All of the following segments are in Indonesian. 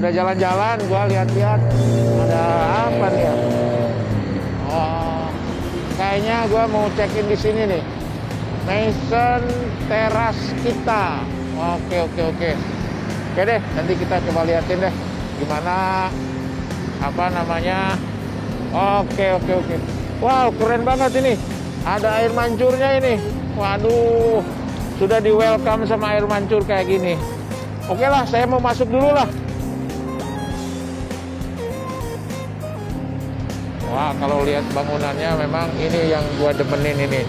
udah jalan-jalan, gua lihat-lihat ada apa nih ya? Oh, kayaknya gua mau check-in di sini nih. Maison Terrace kita. Oke. Oke deh, nanti kita coba liatin deh gimana apa namanya. Oke. Wow, keren banget ini. Ada air mancurnya ini. Waduh, sudah di welcome sama air mancur kayak gini. Oke lah, saya mau masuk dulu lah. Wah, kalau lihat bangunannya memang ini yang gua demenin ini.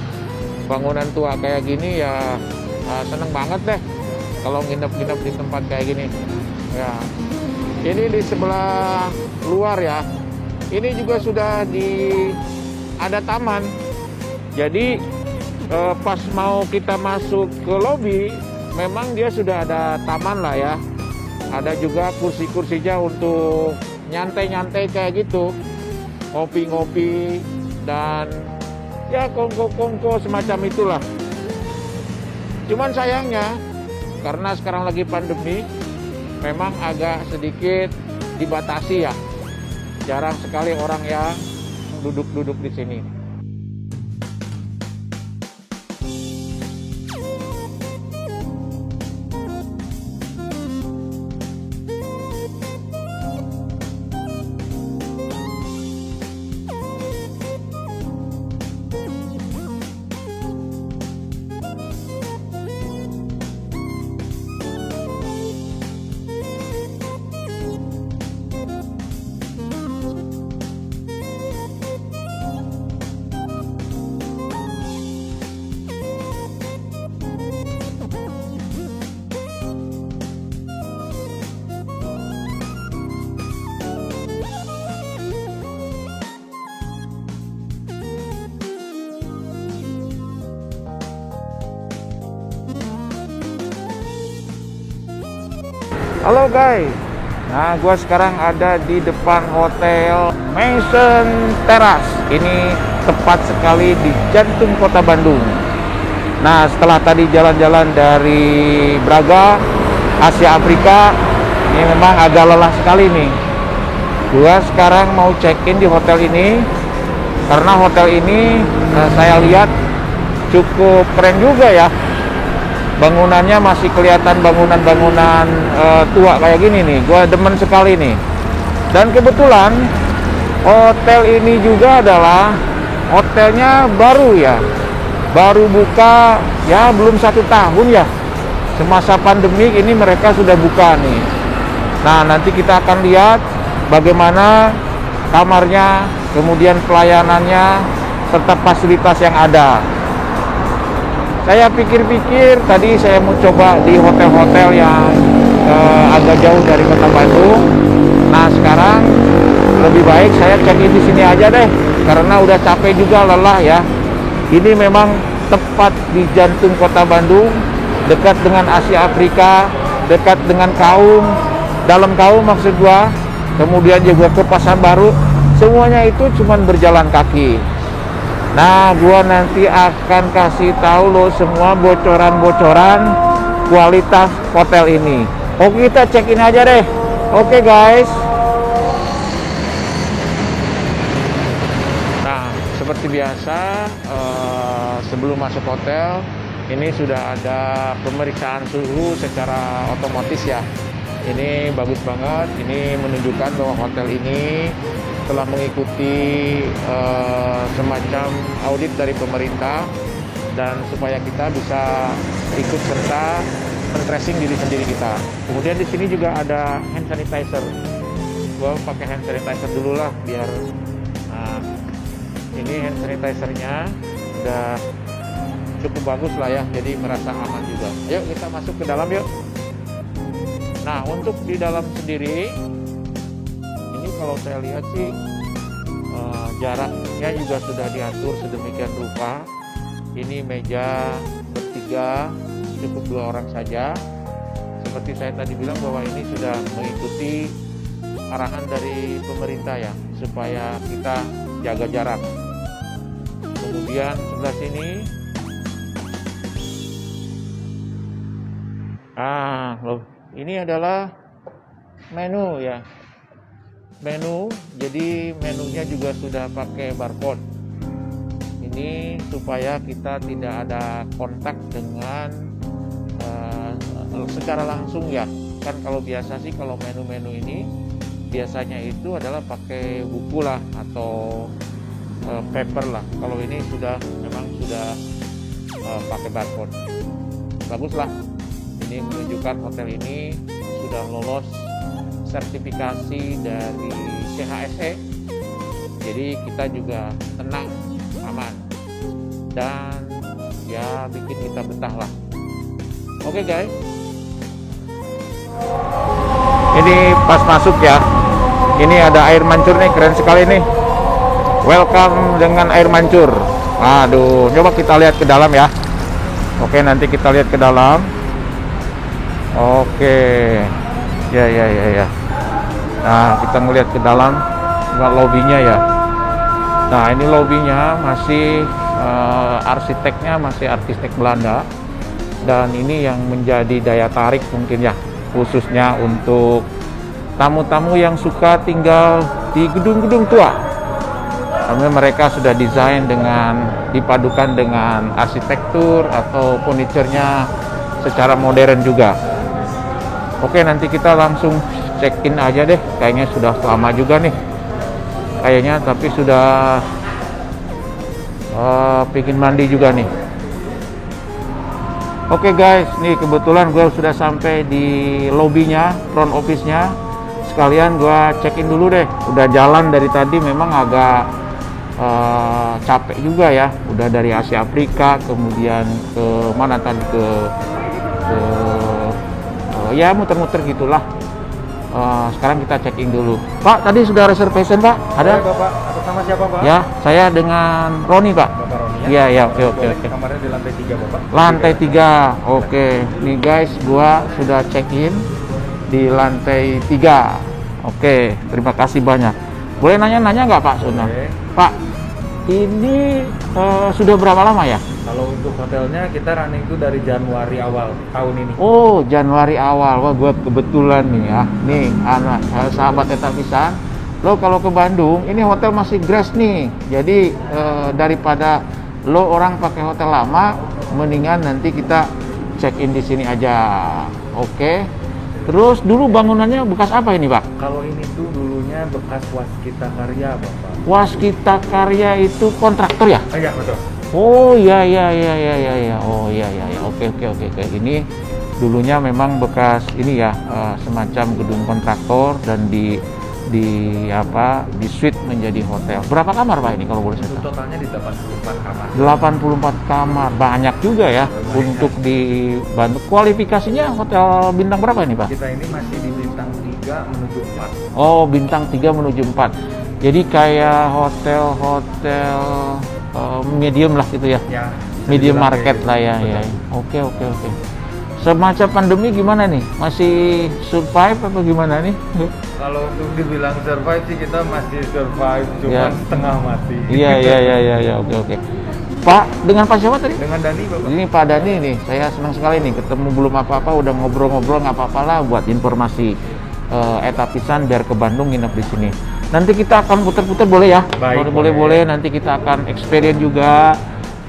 Bangunan tua kayak gini ya, seneng banget deh kalau nginep-nginep di tempat kayak gini. Ya, ini di sebelah luar ya. Ini juga sudah ada taman. Jadi pas mau kita masuk ke lobi, memang dia sudah ada taman lah ya. Ada juga kursi-kursinya untuk nyantai-nyantai kayak gitu. Ngopi-ngopi dan ya kongko-kongko semacam itulah. Cuman sayangnya karena sekarang lagi pandemi, memang agak sedikit dibatasi ya. Jarang sekali orang yang duduk-duduk di sini. Halo guys, nah gue sekarang ada di depan hotel Maison Terrace. Ini tepat sekali di jantung kota Bandung. Nah setelah tadi jalan-jalan dari Braga, Asia Afrika, ini memang agak lelah sekali nih. Gue sekarang mau check-in di hotel ini, karena hotel ini saya lihat cukup keren juga ya. Bangunannya masih kelihatan bangunan-bangunan tua kayak gini nih. Gua demen sekali nih. Dan kebetulan hotel ini juga adalah hotelnya baru ya. Baru buka ya, belum 1 tahun ya. Semasa pandemi ini mereka sudah buka nih. Nah nanti kita akan lihat bagaimana kamarnya, kemudian pelayanannya, serta fasilitas yang ada. Saya pikir-pikir tadi saya mau coba di hotel-hotel yang agak jauh dari kota Bandung. Nah sekarang lebih baik saya check-in di sini aja deh, karena udah capek juga, lelah ya. Ini memang tepat di jantung kota Bandung, dekat dengan Asia Afrika, dekat dengan Kaum, dalam Kaum maksud gua. Kemudian juga ke Pasar Baru, semuanya itu cuman berjalan kaki. Nah, gua nanti akan kasih tahu lo semua bocoran-bocoran kualitas hotel ini. Oke, kita check-in aja deh. Oke, guys. Nah, seperti biasa, sebelum masuk hotel, ini sudah ada pemeriksaan suhu secara otomatis ya. Ini bagus banget. Ini menunjukkan bahwa hotel ini telah mengikuti semacam audit dari pemerintah, dan supaya kita bisa ikut serta men-tracing diri sendiri kita. Kemudian di sini juga ada hand sanitizer. Gua pakai hand sanitizer dulu lah biar ini hand sanitizernya udah cukup bagus lah ya, jadi merasa aman juga. Yuk kita masuk ke dalam yuk. Nah untuk di dalam sendiri kalau saya lihat sih jaraknya juga sudah diatur sedemikian rupa. Ini meja bertiga, cukup 2 orang saja. Seperti saya tadi bilang bahwa ini sudah mengikuti arahan dari pemerintah ya, supaya kita jaga jarak. Kemudian sebelah sini loh, ini adalah menu ya. Menu, jadi menunya juga sudah pakai barcode. Ini supaya kita tidak ada kontak dengan secara langsung ya. Kan kalau biasa sih kalau menu-menu ini biasanya itu adalah pakai buku lah atau paper lah. Kalau ini memang sudah pakai barcode. Bagus lah. Ini menunjukkan hotel ini sudah lolos sertifikasi dari CHSE. Jadi kita juga tenang, aman, dan ya bikin kita betah lah. Oke guys, ini pas masuk ya, ini ada air mancur nih, keren sekali nih. Welcome dengan air mancur. Aduh, coba kita lihat ke dalam ya. Oke, nanti kita lihat ke dalam. Oke, ya. Nah, kita ngelihat ke dalam lobbynya ya. Nah, ini lobbynya masih arsiteknya masih arsitek Belanda, dan ini yang menjadi daya tarik mungkin ya, khususnya untuk tamu-tamu yang suka tinggal di gedung-gedung tua. Karena mereka sudah desain dipadukan dengan arsitektur atau furniturnya secara modern juga. Oke, nanti kita langsung check-in aja deh. Kayaknya sudah lama juga nih. Kayaknya, tapi sudah bikin mandi juga nih. Oke guys, nih kebetulan gue sudah sampai di lobbynya, front office-nya. Sekalian gue check-in dulu deh. Udah jalan dari tadi, memang agak capek juga ya. Udah dari Asia Afrika, kemudian ke mana tadi ya muter-muter gitulah. Sekarang kita check-in dulu. Pak, tadi sudah reservation Pak? Ada? Bapak, atas nama siapa Pak? Ya, saya dengan Roni Pak. Bapak Roni ya? Iya, oke. Kamarnya di lantai 3 Bapak? Lantai 3, oke. Nih guys, gua sudah check-in di lantai 3. Oke, terima kasih banyak. Boleh nanya-nanya nggak Pak Suna? Pak, ini sudah berapa lama ya? Kalau untuk hotelnya kita running itu dari Januari awal tahun ini. Oh, Januari awal. Wah, gue kebetulan nih ya. Nih, anak sahabat Etapisan. Lo kalau ke Bandung, ini hotel masih gratis nih. Jadi daripada lo orang pakai hotel lama, mendingan nanti kita check in di sini aja. Oke. Terus dulu bangunannya bekas apa ini, Pak? Kalau ini tuh dulunya bekas Waskita Karya, Bapak. Waskita Karya itu kontraktor ya? Iya, betul. Oh iya. Oh iya. Oke. Ini dulunya memang bekas ini ya, semacam gedung kontraktor dan di suite menjadi hotel. Berapa kamar Pak ini kalau boleh saya tahu? Totalnya di 84 kamar. 84 kamar, banyak juga ya untuk di Bandung. Kualifikasinya hotel bintang berapa ini Pak? Kita ini masih di bintang 3 menuju 4. Oh, bintang 3 menuju 4. Jadi kayak hotel medium lah gitu ya. Ya. Medium market lah ya. Oke. Semacam pandemi gimana nih? Masih survive apa gimana nih? Kalau untuk dibilang survive sih kita masih survive, cuma setengah mati. Iya. Oke. Pak, dengan Pak siapa tadi? Dengan Dani, Bapak. Ini Pak Dani nih, saya senang sekali nih ketemu, belum apa-apa udah ngobrol-ngobrol, nggak apa-apa lah buat informasi Etapisan biar ke Bandung nginep di sini. Nanti kita akan putar-putar boleh ya? Baik, boleh. Nanti kita akan experience juga.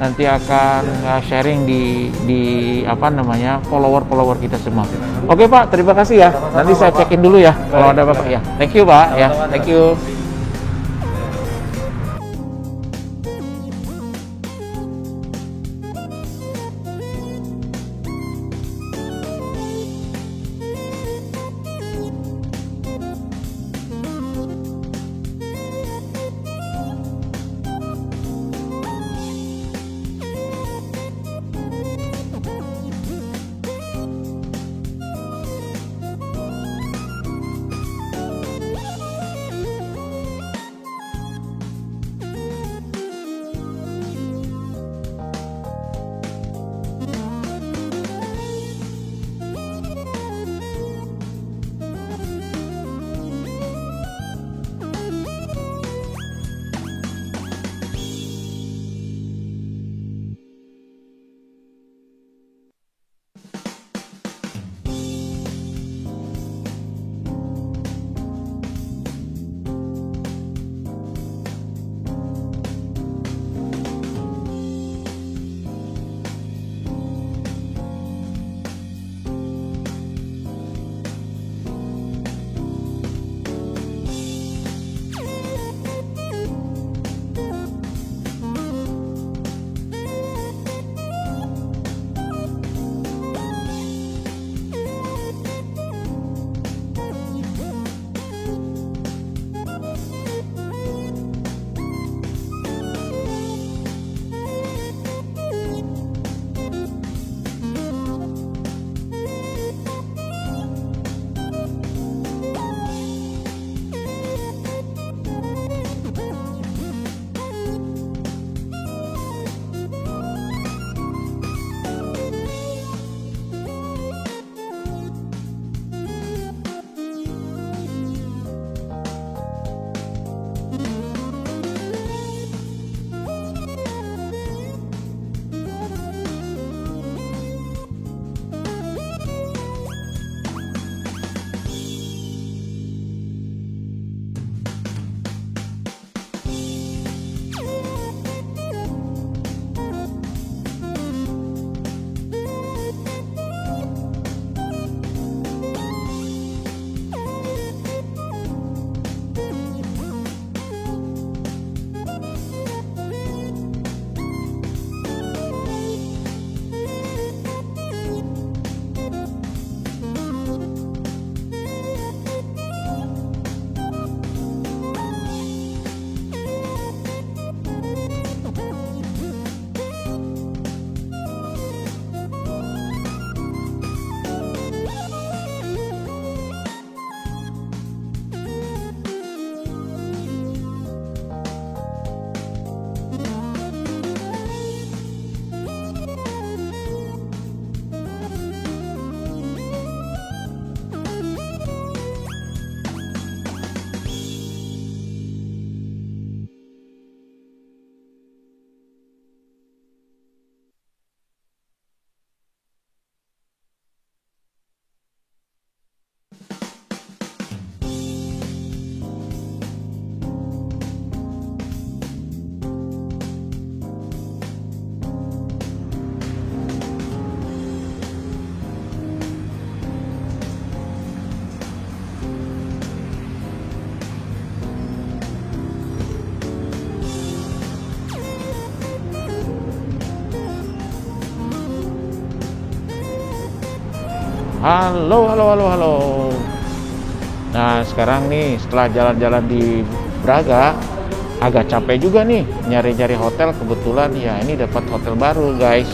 Nanti akan sharing di follower kita semua. Oke Pak, terima kasih ya. Nanti saya cekin dulu ya kalau ada Bapak ya. Thank you Pak ya. Thank you. Halo, halo, halo, halo. Nah, sekarang nih setelah jalan-jalan di Braga, agak capek juga nih nyari-nyari hotel. Kebetulan ya ini dapat hotel baru, guys.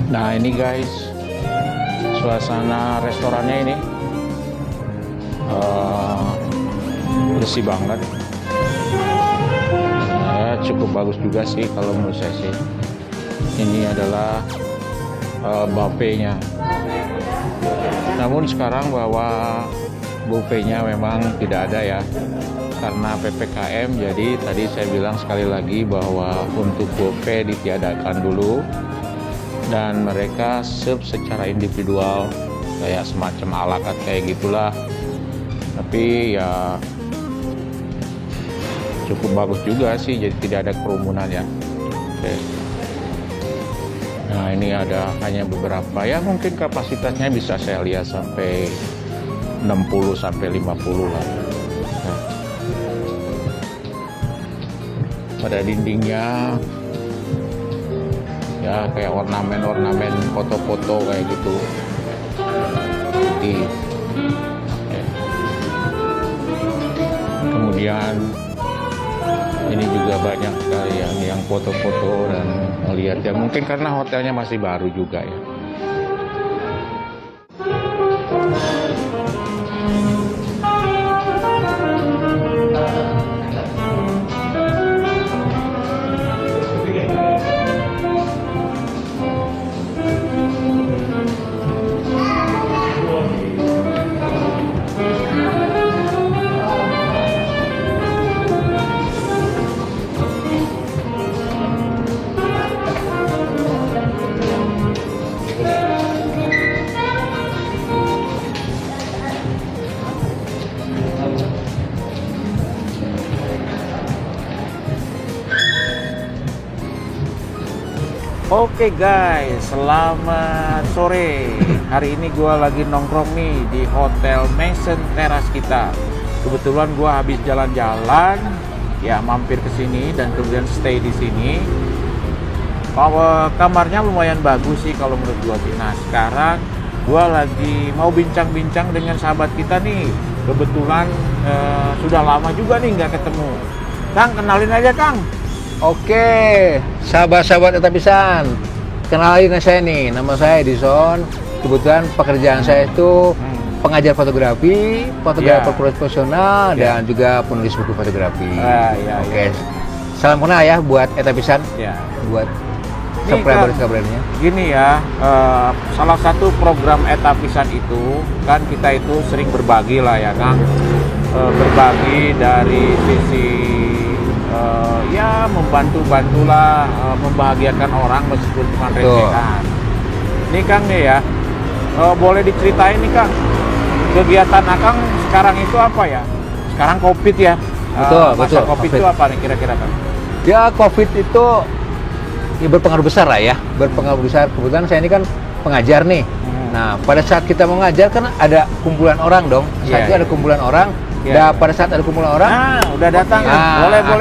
Nah ini guys, suasana restorannya ini bersih banget. Nah, cukup bagus juga sih kalau menurut saya sih. Ini adalah buffetnya. Namun sekarang bahwa buffetnya memang tidak ada ya, karena PPKM. Jadi tadi saya bilang sekali lagi bahwa untuk buffet ditiadakan dulu. Dan mereka serve secara individual, kayak semacam ala carte kayak gitulah. Tapi ya cukup bagus juga sih, jadi tidak ada kerumunan ya. Oke. Nah ini ada hanya beberapa, ya mungkin kapasitasnya bisa saya lihat sampai 60 sampai 50 lah. Nah. Pada dindingnya ya kayak ornamen foto-foto kayak gitu. Jadi kemudian ini juga banyak sekali yang foto-foto dan melihat ya, mungkin karena hotelnya masih baru juga ya. Oke guys, selamat sore. Hari ini gue lagi nongkrong nih di Hotel Maison Terrace kita. Kebetulan gue habis jalan-jalan, ya mampir ke sini dan kemudian stay di sini. Kamarnya lumayan bagus sih kalau menurut gue sih. Nah sekarang gue lagi mau bincang-bincang dengan sahabat kita nih. Kebetulan sudah lama juga nih nggak ketemu. Kang, kenalin aja Kang. Oke, sahabat-sahabat Etapisan, kenalin saya nih, nama saya Edison. Kebetulan pekerjaan saya itu pengajar fotografi, fotografer profesional, dan juga penulis buku fotografi. Oke, salam kenal ya buat Etapisan, buat subscriber-subscribernya. Gini ya, salah satu program Etapisan itu kan kita itu sering berbagi lah ya Kang, berbagi dari sisi ya membantu-bantulah, membahagiakan orang meskipun cuma recehan. Ini Kang nih ya, boleh diceritain nih Kang, kegiatan Akang sekarang itu apa ya? Sekarang COVID ya. Betul. COVID itu apa nih kira-kira Kang? Ya COVID itu ya berpengaruh besar lah ya, berpengaruh besar. Kebetulan saya ini kan pengajar nih. Nah pada saat kita mau ngajar kan ada kumpulan orang dong. Saat itu ada kumpulan orang. Dan pada saat ada kumpulan orang, udah datang.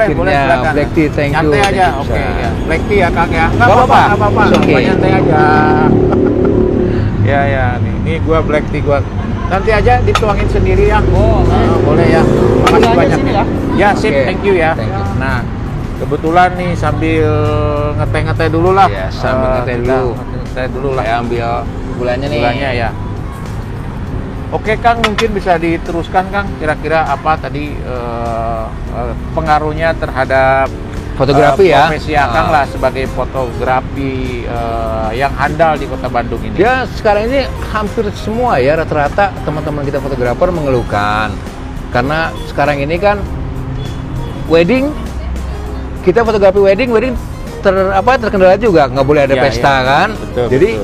Boleh silakan. Black tea, thank you. Nyantai aja, oke. Ya. Black tea ya Kang ya. Nggak apa-apa. Nyantai aja. ya, ini gua black tea gua. Nanti aja dituangin sendiri ya. Boleh ya. Makasih banyak ya. Ya, sip, thank you ya. Nah, kebetulan nih sambil ngeteh-ngeteh dulu lah. Ya, sambil ngeteh dulu lah. Saya ambil gulanya nih. Gulanya ya. Oke Kang, mungkin bisa diteruskan Kang, kira-kira apa tadi pengaruhnya terhadap fotografi ya, profesi Akang lah sebagai fotografi yang handal di Kota Bandung ini. Ya sekarang ini hampir semua ya rata-rata teman-teman kita fotografer mengeluhkan karena sekarang ini kan wedding, kita fotografi wedding terkendala juga, nggak boleh ada pesta kan, jadi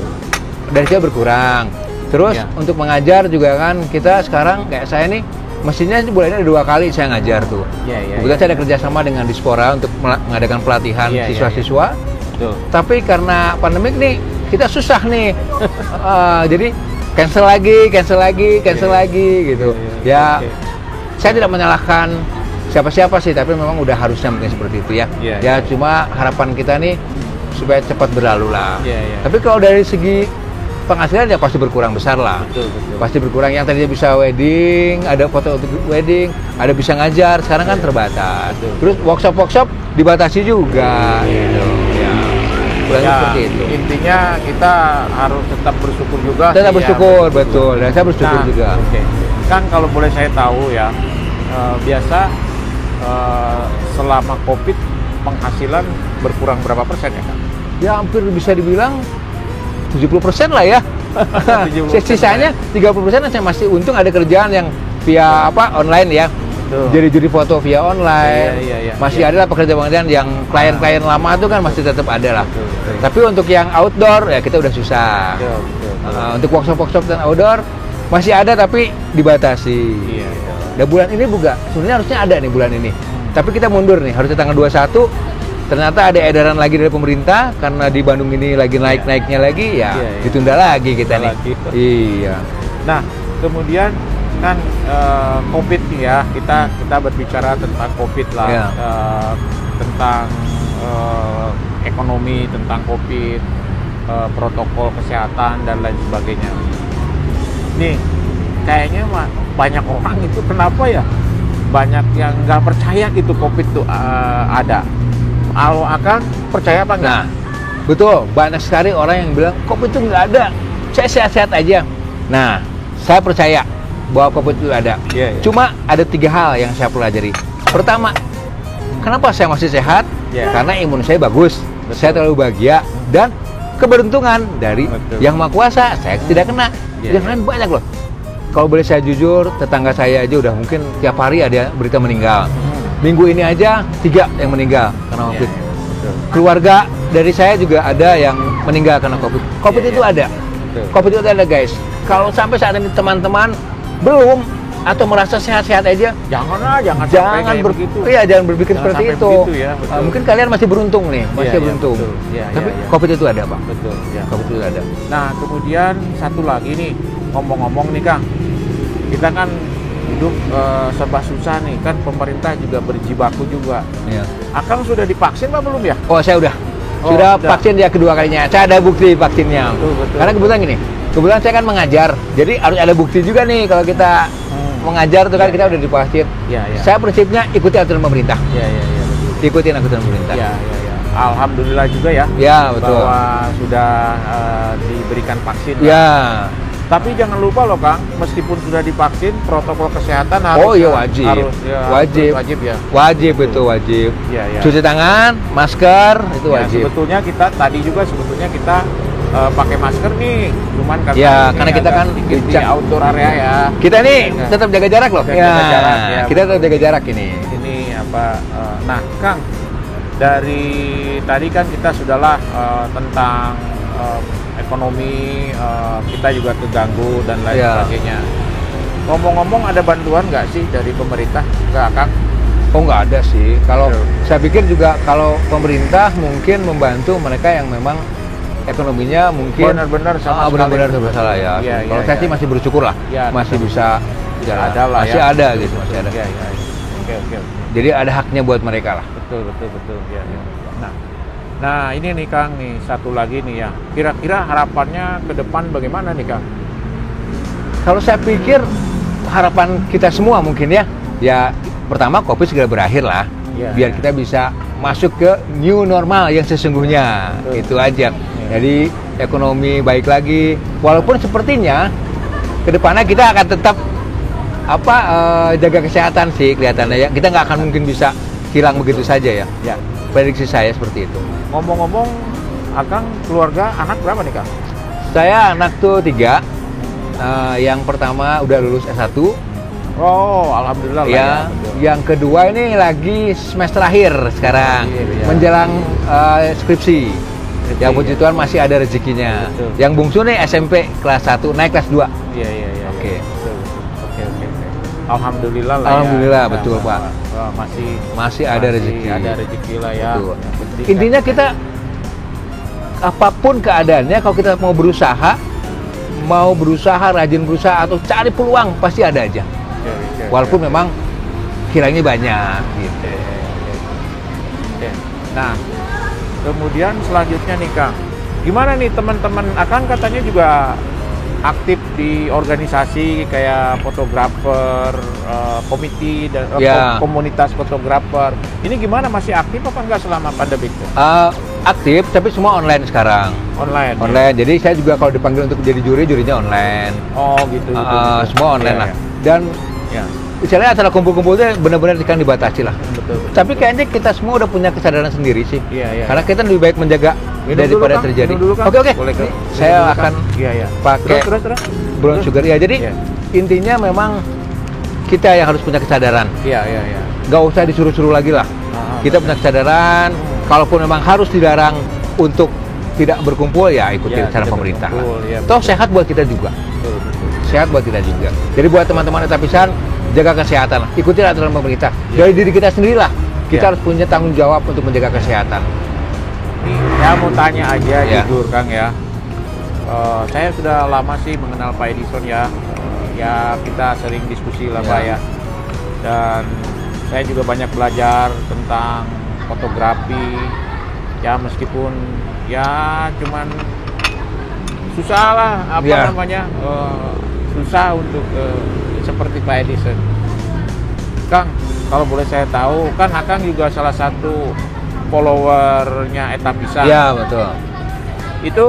dari saya berkurang. Terus untuk mengajar juga kan kita sekarang kayak saya nih mestinya bulannya ada 2 kali saya ngajar tuh. Kebetulan saya ada kerjasama dengan Dispora untuk mengadakan pelatihan siswa-siswa. Tapi karena pandemik nih kita susah nih, jadi cancel lagi gitu. Saya tidak menyalahkan siapa-siapa sih, tapi memang udah harusnya mungkin seperti itu ya. Cuma harapan kita nih supaya cepat berlalu lah. Tapi kalau dari segi penghasilan ya pasti berkurang besar lah. Betul. Pasti berkurang. Yang tadinya bisa wedding, ada foto untuk wedding, ada bisa ngajar, sekarang kan terbatas. Terus workshop dibatasi juga. Gitu. Seperti itu. Intinya kita harus tetap bersyukur juga. Tetap bersyukur, betul. Dan saya bersyukur juga. Kan kalau boleh saya tahu ya, biasa selama COVID penghasilan berkurang berapa persen ya Kang? Ya hampir bisa dibilang 70% lah ya. Sisanya 30% saya masih untung ada kerjaan yang via online ya. Jadi juri foto via online. Masih ada lah pekerjaan yang klien-klien lama itu kan masih tetap ada lah. Tapi untuk yang outdoor ya kita udah susah. Untuk workshop dan outdoor masih ada tapi dibatasi. Dan bulan ini juga sebenarnya harusnya ada nih bulan ini. Tapi kita mundur nih, harusnya tanggal 21. Ternyata ada edaran lagi dari pemerintah karena di Bandung ini lagi naik-naiknya lagi ditunda lagi kita nih. Iya. Nah, kemudian kan COVID nih ya, kita berbicara tentang COVID lah, tentang ekonomi, tentang COVID, protokol kesehatan dan lain sebagainya. Nih, kayaknya banyak orang itu kenapa ya? Banyak yang nggak percaya gitu COVID itu ada. Kalau Akang percaya apa enggak? Nah, betul. Banyak sekali orang yang bilang COVID itu nggak ada. Saya sehat-sehat aja. Nah, saya percaya bahwa COVID itu ada. Cuma ada 3 hal yang saya pelajari. Pertama, kenapa saya masih sehat? Karena imun saya bagus. Saya terlalu bahagia dan keberuntungan dari Yang Maha Kuasa. Saya tidak kena. Yang lain banyak loh. Kalau boleh saya jujur, tetangga saya aja udah mungkin tiap hari ada berita meninggal. Minggu ini aja 3 yang meninggal karena COVID. Keluarga dari saya juga ada yang meninggal karena COVID. COVID itu ada. COVID itu ada guys. Kalau sampai saat ini teman-teman belum atau merasa sehat-sehat aja, jangan sampai kayak begitu. Iya, jangan berpikir Jangan seperti sampai itu. begitu ya, betul. Mungkin kalian masih beruntung nih, masih Iya, iya, beruntung. betul. Iya, Tapi iya, iya. COVID itu ada, Pak. Betul, ya. COVID itu ada. Nah, kemudian satu lagi nih, ngomong-ngomong nih Kang, kita kan hidup serba susah nih, kan pemerintah juga berjibaku juga. Iya. Akang sudah divaksin Pak belum ya? Oh, saya udah. Oh, Sudah udah. vaksin dia kedua kalinya. Saya ada bukti vaksinnya. Betul, betul, Karena kebetulan gini, kebetulan saya kan mengajar. Jadi harus ada bukti juga nih kalau kita mengajar tuh kan Iya, kita iya. udah divaksin. Iya, iya. Saya prinsipnya ikuti aturan pemerintah. Iya, iya, iya. Ikutin aturan pemerintah. Iya, iya, iya. Alhamdulillah juga ya. Ya, betul. Bahwa sudah diberikan vaksin. Ya. Tapi jangan lupa loh Kang, meskipun sudah divaksin, protokol kesehatan harus Oh iya wajib. harus, ya, Wajib. wajib ya. Wajib itu wajib. Iya, iya. Cuci tangan, masker itu Ya, wajib. sebetulnya kita tadi juga kita pakai masker nih, cuman karena Ya, ini karena kita agak kan sedikit di di- outdoor area ya. Kita nih Jaga. tetap jaga jarak loh. Jaga jarak, ya. Kita tetap jaga jarak ini. Ini apa? Nah, Kang, dari tadi kan kita sudahlah tentang ekonomi, kita juga terganggu dan lain Ya. sebagainya. Ngomong-ngomong, ada bantuan nggak sih dari pemerintah ke Kang? Oh nggak ada sih. Kalau Betul. saya pikir juga kalau pemerintah mungkin membantu mereka yang memang ekonominya mungkin Benar-benar sama benar-benar sekali. bersalah ya. Iya, Kalau iya, saya iya. sih masih bersyukur lah, Ya, masih betul. bisa jalan. Ada lah masih ya. ada gitu, masih ada. Iya, iya. Oke, oke. Jadi ada haknya buat mereka lah. Betul, betul, betul. Ya, ya. Nah, ini nih Kang, nih satu lagi nih ya. Kira-kira harapannya ke depan bagaimana nih Kang? Kalau saya pikir harapan kita semua mungkin ya pertama COVID segera berakhir lah, Ya, biar ya. kita bisa masuk ke new normal yang sesungguhnya. Betul. Itu aja. Jadi ekonomi baik lagi, walaupun sepertinya kedepannya kita akan tetap jaga kesehatan sih kelihatannya ya. Kita nggak akan mungkin bisa hilang begitu saja ya. Ya. Prediksi saya seperti itu. Ngomong-ngomong, Akang keluarga anak berapa nih Kang? Saya anak tuh 3. Yang pertama udah lulus S1. Oh, alhamdulillah lah Ya, betul. yang kedua ini lagi semester akhir sekarang, Iya. menjelang skripsi. Yang puji ya. Tuhan masih ada rezekinya. Betul. Yang bungsu nih SMP kelas 1 naik kelas 2. Iya, iya, iya. Oke. Iya. Betul, betul. Oke, oke, oke. Alhamdulillah lah Alhamdulillah, ya. betul, Pak. Masih ada rezeki. Ada rezeki lah ya. Betul. Yang penting Intinya kan- kita apapun keadaannya, kalau kita mau berusaha, rajin berusaha atau cari peluang pasti ada aja. Oke, oke, Walaupun oke. memang kiranya banyak gitu. Oke. Nah, kemudian selanjutnya nih Kang, gimana nih teman-teman Akang katanya juga aktif di organisasi kayak fotografer, komite dan Ya. komunitas fotografer. Ini gimana, masih aktif apa enggak selama pandemi itu? Aktif tapi semua online sekarang. Online. ya? Online. Jadi saya juga kalau dipanggil untuk jadi jurinya online. Oh gitu. Semua online Iya, lah. Dan Ya. misalnya acara kumpul-kumpul itu benar-benar kan dibatasi lah. Betul. Tapi kayaknya kita semua udah punya kesadaran sendiri sih. Iya, iya. Karena kita lebih baik menjaga Minum daripada dulu, Kang. terjadi. Minum dulu, Kang. Oke oke. Boleh, Kang. Saya Minum dulu, akan Kang. Iya, iya. pakai Terus. brown sugar ya. Jadi Iya. intinya memang kita yang harus punya kesadaran. Iya, iya, iya. Gak usah disuruh-suruh lagi lah. Kita punya kesadaran. Kalaupun memang harus dilarang untuk tidak berkumpul ya ikuti Ya, saran tidak pemerintah lah. berkumpul, ya. Toh sehat buat kita juga. Betul, betul. Sehat buat kita juga. Jadi buat teman-teman Etapisan, jaga kesehatan lah. Ikuti aturan pemerintah. Ya. Dari diri kita sendiri lah. Kita Ya. harus punya tanggung jawab untuk menjaga kesehatan. Nih, saya mau tanya aja Ya. jujur Kang ya. Saya sudah lama sih mengenal Pak Edison ya. Ya kita sering diskusi lah Ya. Pak ya. Dan saya juga banyak belajar tentang fotografi. Ya meskipun ya cuman susah lah Ya. namanya susah untuk seperti Pak Edison. Kang, kalau boleh saya tahu, kan Akang juga salah satu followernya Etapisan. Ya betul. Itu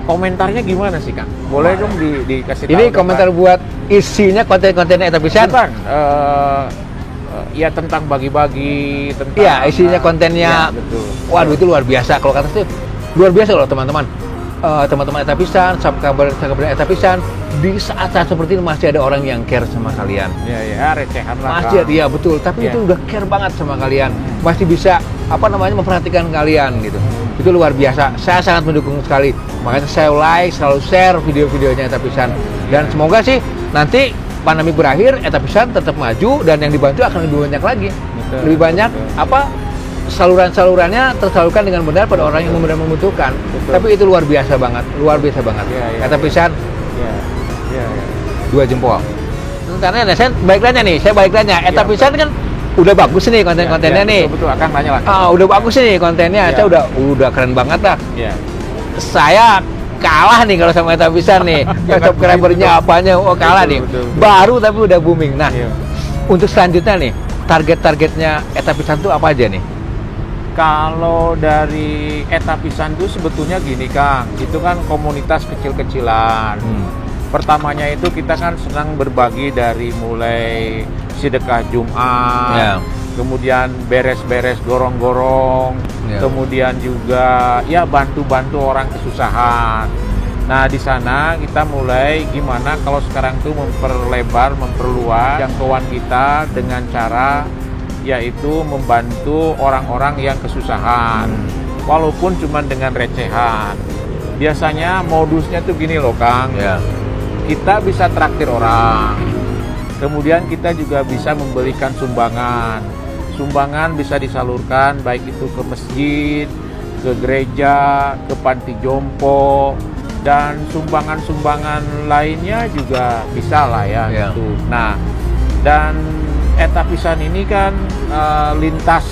komentarnya gimana sih Kang? Boleh dong dikasih tahu. Ini dong, komentar Kang? buat isinya konten-kontennya Etapisan. Bukan, ya tentang bagi-bagi, tentang Iya, isinya kontennya. ya, betul. Waduh itu luar biasa. Kalau kata saya luar biasa loh teman-teman. Teman-teman Etapisan, sahabat Etapisan, di saat-saat seperti ini masih ada orang yang care sama kalian. Ya, ya, recehan lah. Masih Kang. ada, iya betul. Tapi Iya. itu udah care banget sama kalian. Masih bisa memperhatikan kalian gitu. Itu luar biasa. Saya sangat mendukung sekali. Makanya saya like, selalu share video-videonya Etapisan. Dan semoga sih nanti pandemi berakhir, Etapisan tetap maju dan yang dibantu akan lebih banyak lagi. Betul, Lebih banyak betul. saluran-salurannya tersalurkan dengan benar pada orang yang benar membutuhkan. Betul. Tapi itu luar biasa banget, Iya, iya, Etapisan Iya, iya. 2 jempol. Karena saya balik tanya nih, Etapisan kan udah bagus nih konten-kontennya Iya, nih. Betul, akan tanya lah. Udah bagus nih kontennya, Iya. saya udah keren banget lah. Iya. Saya kalah nih kalau sama Etapisan nih. Subscribernya apanya, kalah Betul, nih. betul. Baru tapi udah booming. Nah, Iya. untuk selanjutnya nih, target-targetnya Etapisan tuh apa aja nih? Kalau dari Etapisan itu sebetulnya gini Kang, itu kan komunitas kecil-kecilan. Pertamanya itu kita kan senang berbagi dari mulai sedekah Jumat, Ya. kemudian beres-beres gorong-gorong, Ya. kemudian juga ya bantu-bantu orang kesusahan. Nah di sana kita mulai gimana kalau sekarang tuh memperluas jangkauan kita dengan cara yaitu membantu orang-orang yang kesusahan, walaupun cuma dengan recehan. Biasanya modusnya tuh gini loh Kang, Ya. kita bisa traktir orang, kemudian kita juga bisa memberikan sumbangan. Sumbangan bisa disalurkan baik itu ke masjid, ke gereja, ke panti jompo, dan sumbangan-sumbangan lainnya juga bisa lah ya. Ya. Gitu. Nah, dan Etapisan ini kan lintas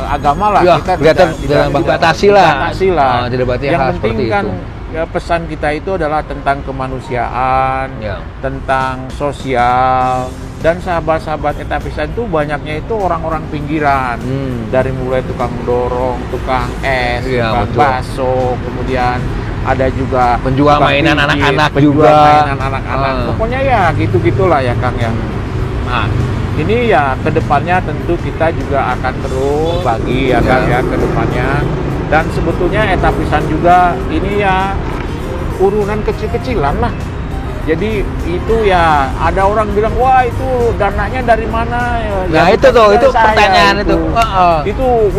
agama lah, Ya, kita kelihatan dibatasi lah. dibatasi lah. Tidak berarti Yang hal penting seperti kan itu. ya, pesan kita itu adalah tentang kemanusiaan, Ya. tentang sosial, dan sahabat-sahabat Etapisan itu banyaknya itu orang-orang pinggiran. Dari mulai tukang dorong, tukang es, Iya, tukang betul. bakso, kemudian ada juga Penjual tukang mainan pijit, anak-anak penjual juga. mainan anak-anak. Pokoknya ya gitu-gitulah ya Kang ya. Nah, ini ya kedepannya tentu kita juga akan terus bagi ya Kang ya kedepannya. Dan sebetulnya Etapisan juga ini ya urunan kecil-kecilan lah. Jadi itu ya ada orang bilang wah itu dananya dari mana ya? Nah, Ya, itu bukan tuh, dari itu saya, pertanyaan itu.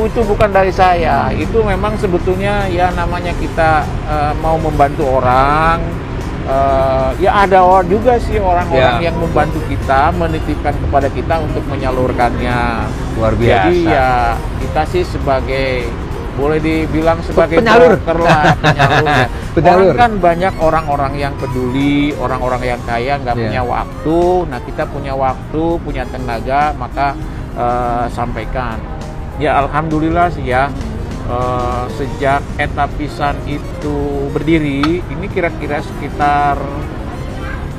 Itu bukan dari saya. Itu memang sebetulnya ya namanya kita mau membantu orang. Ya ada juga sih orang-orang Ya. yang membantu kita, menitipkan kepada kita untuk menyalurkannya. Luar biasa. Jadi ya kita sih sebagai boleh dibilang sebagai Penyalur. broker lah, penyalur. Ya. Penyalur. Orang kan banyak orang-orang yang peduli, orang-orang yang kaya nggak Ya. punya waktu. Nah kita punya waktu, punya tenaga, maka sampaikan. Ya alhamdulillah sih ya. Sejak Etapisan itu berdiri, ini kira-kira sekitar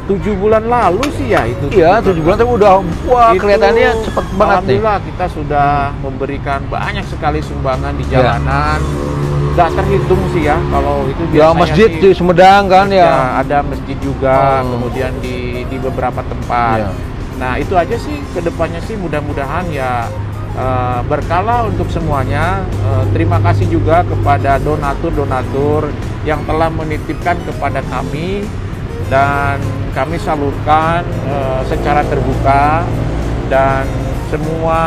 7 bulan lalu sih ya itu. Iya, 7 bulan tapi udah wah Itu, kelihatannya cepet banget nih. alhamdulillah kita sudah memberikan banyak sekali sumbangan di Ya. jalanan. Nggak terhitung sih ya kalau itu Ya biasanya masjid sih, di Sumedang kan ya. ada masjid juga, Oh. kemudian di beberapa tempat. Iya. Nah itu aja sih kedepannya sih mudah-mudahan ya berkala untuk semuanya. Terima kasih juga kepada donatur-donatur yang telah menitipkan kepada kami dan kami salurkan secara terbuka, dan semua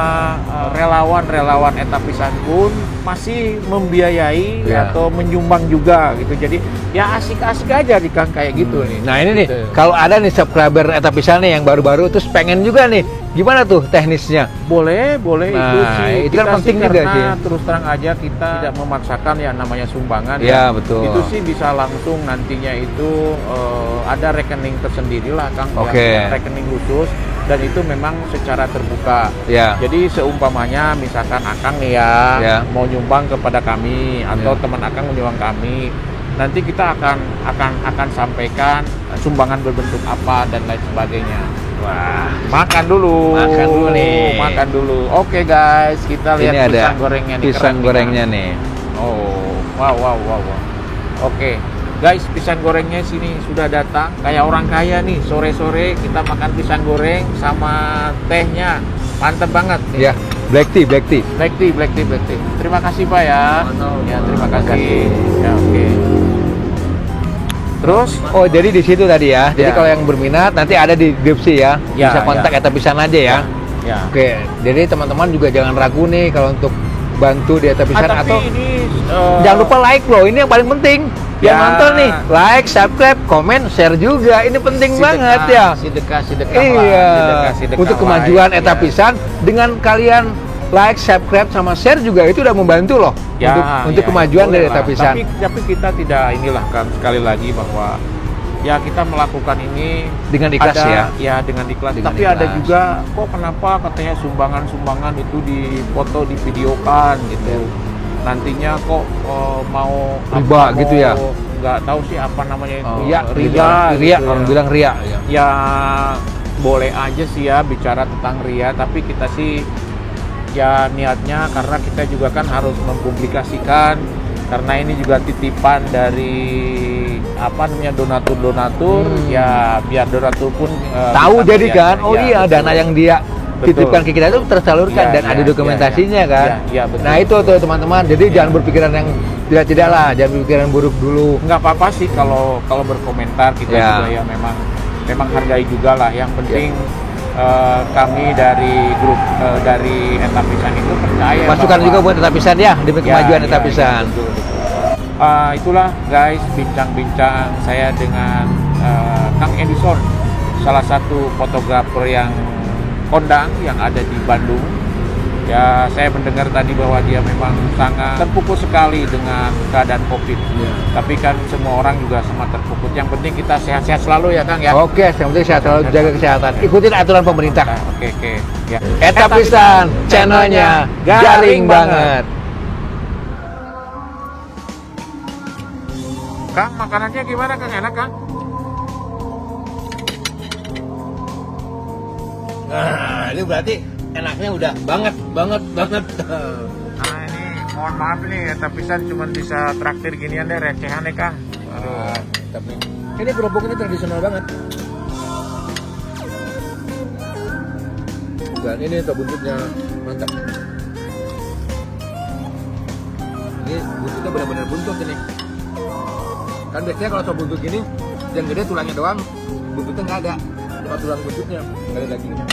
relawan-relawan Etapisan pun masih membiayai Ya. atau menyumbang juga gitu. Jadi ya asik-asik aja di Kang kayak gitu nih. Nah ini nih, Gitu. kalau ada nih subscriber Etapisan nih yang baru-baru terus pengen juga nih, gimana tuh teknisnya? Boleh itu Nah, sih. itu kan Kita penting sih juga karena sih. terus terang aja kita tidak memaksakan ya namanya sumbangan. Iya, betul. Itu sih bisa langsung nantinya itu ada rekening tersendiri lah Kang. Oke. Ya, rekening khusus, dan itu memang secara terbuka. Ya. Jadi seumpamanya misalkan Akang nih ya, Ya. mau nyumbang kepada kami atau Ya. teman Akang menyumbang kami, nanti kita akan sampaikan sumbangan berbentuk apa dan lain sebagainya. Wah, Makan dulu. Makan dulu nih. Makan dulu. Oke guys, kita lihat ini ada pisang gorengnya nih. pisang keren nih, gorengnya Kang. nih. Oh, wow. Oke. Guys, pisang gorengnya sini sudah datang. Kayak orang kaya nih, sore-sore kita makan pisang goreng sama tehnya. Mantep banget nih. Ya, black tea. Black tea. Terima kasih Pak ya. Ya, terima kasih. Ya, oke. Terus Oh, jadi di situ tadi ya. Jadi Ya. kalau yang berminat nanti ada di deskripsi ya. Ya, Bisa kontak ya. Etapisan aja ya. ya. Oke, jadi teman-teman juga jangan ragu nih kalau untuk bantu di Etapisan Tapi atau ini jangan lupa like loh, ini yang paling penting. Yang Ya. nonton nih, like, subscribe, komen, share juga. Ini penting banget ya. Sidekah Iya. Untuk kemajuan like, Eta Pisan dengan kalian like, subscribe, sama share juga itu udah membantu loh untuk kemajuan dari boleh Eta lah. Pisan. Tapi kita tidak inilah kan sekali lagi bahwa ya kita melakukan ini Dengan ikhlas ada, ya. dengan ikhlas. Dengan Tapi ada ikhlas. juga kok kenapa katanya sumbangan itu difoto, divideokan gitu. Nantinya kok mau Riba apa, gitu ya? Nggak tahu sih apa namanya itu. Ria, Ria, ria, gitu orang ya. bilang ria. Ya. Ya boleh aja sih ya bicara tentang ria, tapi kita sih ya niatnya karena kita juga kan harus mempublikasikan, karena ini juga titipan dari apa namanya donatur ya, biar donatur pun Tahu bisa jadi melihat. kan, oh Ya, iya betul. dana yang dia Betul. titipkan ke kita itu tersalurkan Ya, dan ya, ada dokumentasinya ya, kan. ya, ya, betul. Nah itu tuh teman-teman, jadi jangan berpikiran yang tidak lah, jangan berpikiran buruk dulu. Nggak apa-apa sih kalau berkomentar, kita Ya. juga ya memang hargai juga lah. Yang penting kami dari grup dari Eta Pisan itu percaya Masukan bahwa- juga buat Eta Pisan ya, demi kemajuan Eta ya, Pisan. betul, betul. Itulah guys bincang-bincang saya dengan Kang Edison, salah satu fotografer yang kondang yang ada di Bandung. Ya, saya mendengar tadi bahwa dia memang sangat terpukul sekali dengan keadaan COVID. Ya. Tapi kan semua orang juga sama terpukul. Yang penting kita sehat-sehat selalu ya Kang ya. Oke, yang penting sehat selalu, jaga kesehatan. Ikutin aturan pemerintah. Oke. Ya. Eta Pisan, channelnya garing banget. Kang, makanannya gimana Kang? Enak Kang? Nah, ini berarti enaknya udah banget. Nah ini mohon maaf nih, Eta Pisan cuma bisa traktir ginian deh, recehan deh Kang. Aduh. Tapi ini kerupuk ini tradisional banget. Dan ini tuh buntutnya mantap. Ini buntutnya benar-benar buntut ini. Kan biasanya kalau sop buntut gini, yang gede tulangnya doang, buntutnya nggak ada. Cuma tulang buntutnya, nggak ada dagingnya.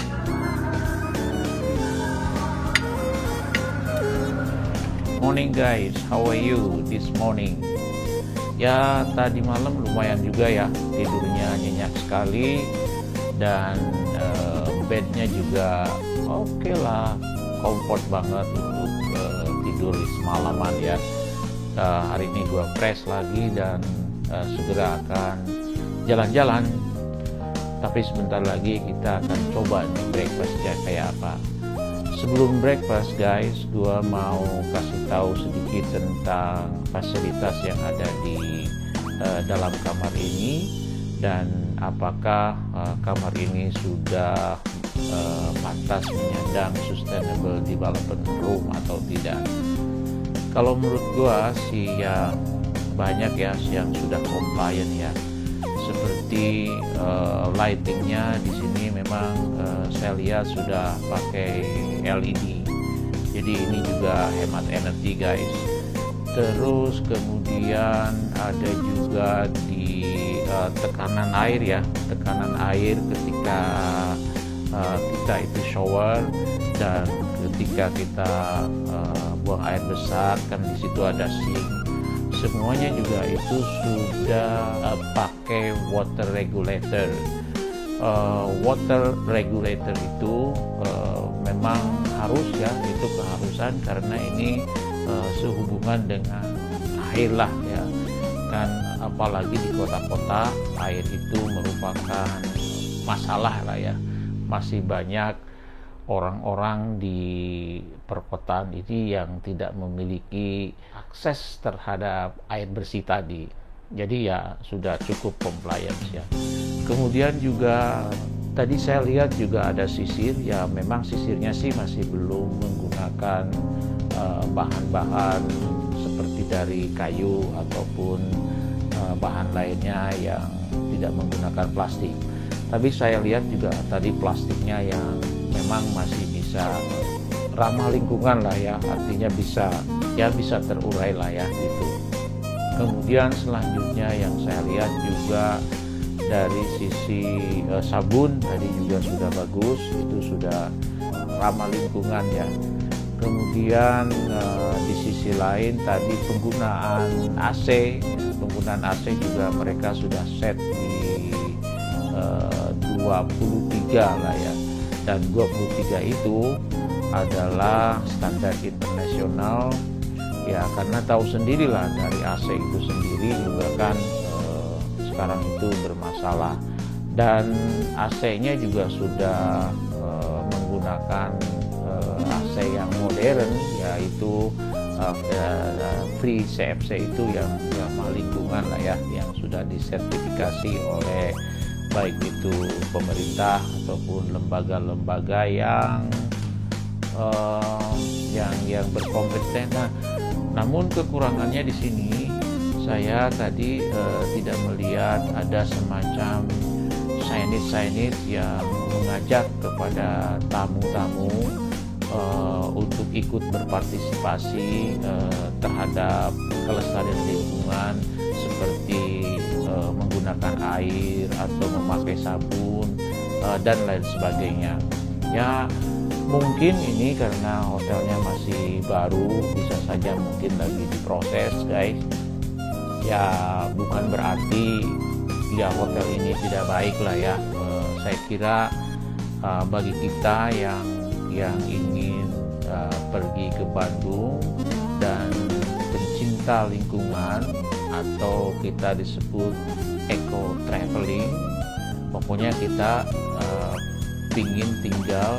Morning guys, how are you this morning? Ya tadi malam lumayan juga ya, tidurnya nyenyak sekali dan bednya juga oke lah, comfort banget untuk tidur semalaman ya. Hari ini gua fresh lagi dan segera akan jalan-jalan. Tapi sebentar lagi kita akan coba nih breakfastnya kayak apa. Sebelum breakfast guys, gua mau kasih tahu sedikit tentang fasilitas yang ada di dalam kamar ini dan apakah kamar ini sudah pantas menyandang Sustainable Development Room atau tidak. Kalau menurut gua sih ya banyak ya yang sudah compliant ya. Seperti lightingnya di sini memang saya lihat sudah pakai LED, jadi ini juga hemat energi guys. Terus kemudian ada juga di tekanan air ya, tekanan air ketika kita itu shower dan ketika kita buang air besar kan di situ ada sink. Semuanya juga itu sudah pakai water regulator. Water regulator itu memang harus ya, itu keharusan karena ini sehubungan dengan air lah ya kan, apalagi di kota-kota air itu merupakan masalah lah ya. Masih banyak orang-orang di perkotaan ini yang tidak memiliki akses terhadap air bersih tadi. Jadi ya sudah cukup compliance ya. Kemudian juga tadi saya lihat juga ada sisir, ya memang sisirnya sih masih belum menggunakan bahan-bahan seperti dari kayu ataupun bahan lainnya yang tidak menggunakan plastik. Tapi saya lihat juga tadi plastiknya yang memang masih bisa ramah lingkungan lah ya, artinya bisa terurai lah ya gitu. Kemudian selanjutnya yang saya lihat juga dari sisi sabun tadi juga sudah bagus, itu sudah ramah lingkungan ya. Kemudian di sisi lain tadi penggunaan AC juga mereka sudah set di 23 lah ya, dan 23 itu adalah standar internasional ya, karena tahu sendirilah dari AC itu sendiri juga kan sekarang itu bermasalah, dan AC-nya juga sudah menggunakan AC yang modern, yaitu free CFC itu yang ramah lingkungan lah ya, yang sudah disertifikasi oleh baik itu pemerintah ataupun lembaga-lembaga yang berkompeten. Nah, namun kekurangannya di sini saya tadi tidak melihat ada semacam signage yang mengajak kepada tamu-tamu untuk ikut berpartisipasi terhadap kelestarian lingkungan, seperti menggunakan air atau memakai sabun dan lain sebagainya. Ya, mungkin ini karena hotelnya masih baru, bisa saja mungkin lagi diproses, guys. Ya, bukan berarti ya hotel ini tidak baik lah ya. Saya kira bagi kita yang ingin pergi ke Bandung dan pencinta lingkungan, atau kita disebut eco traveling, pokoknya kita ingin tinggal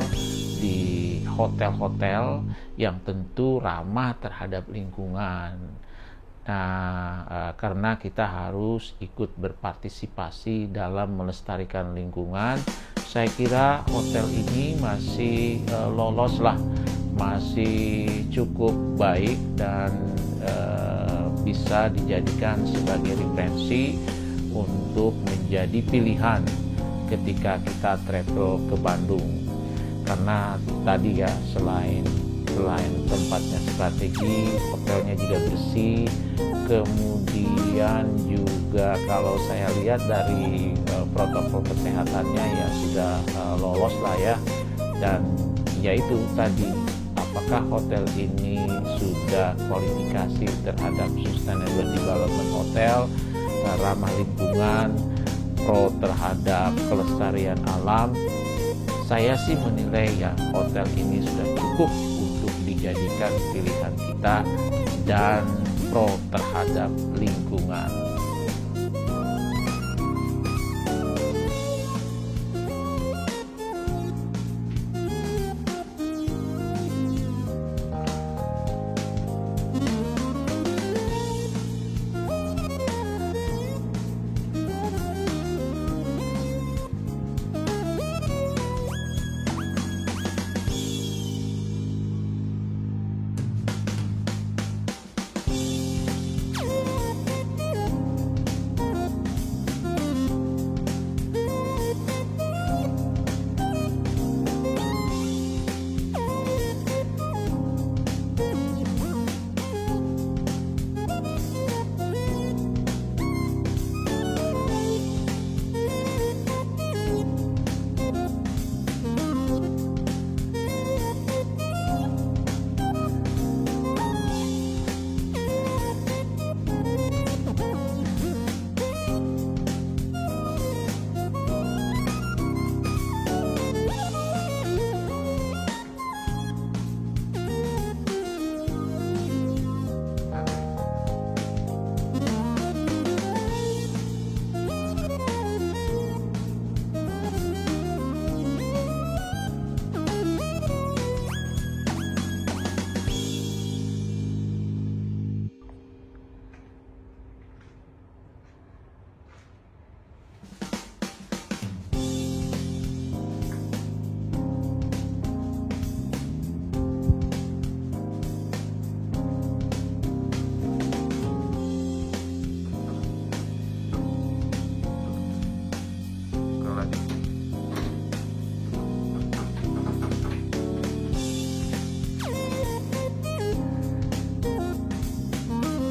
di hotel-hotel yang tentu ramah terhadap lingkungan. Nah, karena kita harus ikut berpartisipasi dalam melestarikan lingkungan, saya kira hotel ini masih lolos lah, masih cukup baik dan bisa dijadikan sebagai referensi untuk menjadi pilihan ketika kita travel ke Bandung. Karena tadi ya, selain tempatnya strategi, hotelnya juga bersih, kemudian juga kalau saya lihat dari protokol kesehatannya ya sudah lolos lah ya. Dan yaitu tadi, apakah hotel ini sudah kualifikasi terhadap Sustainable Development Hotel, ramah lingkungan, pro terhadap kelestarian alam. Saya sih menilai ya hotel ini sudah cukup untuk dijadikan pilihan kita dan pro terhadap lingkungan.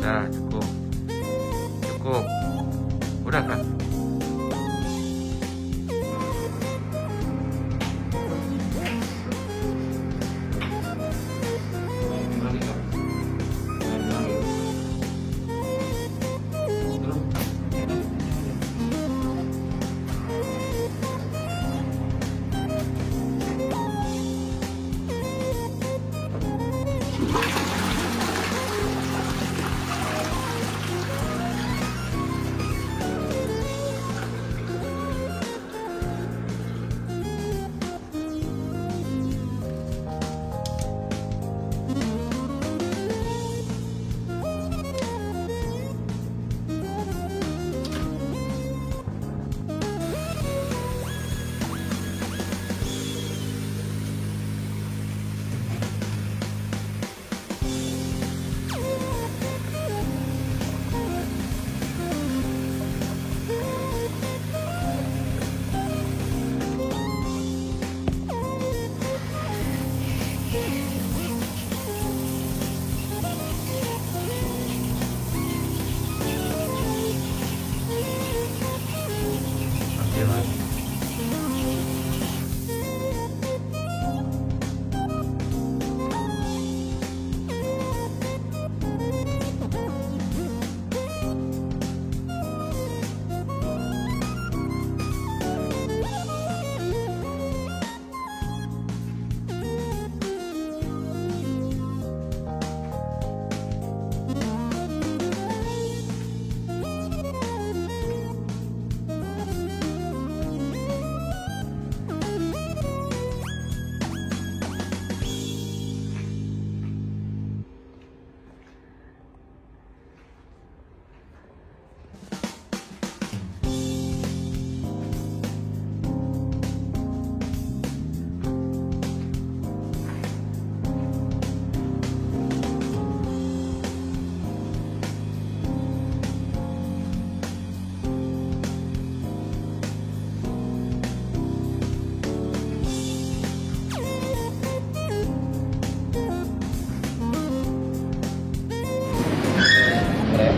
Nah, cukup, udah kan? Oke, Mas.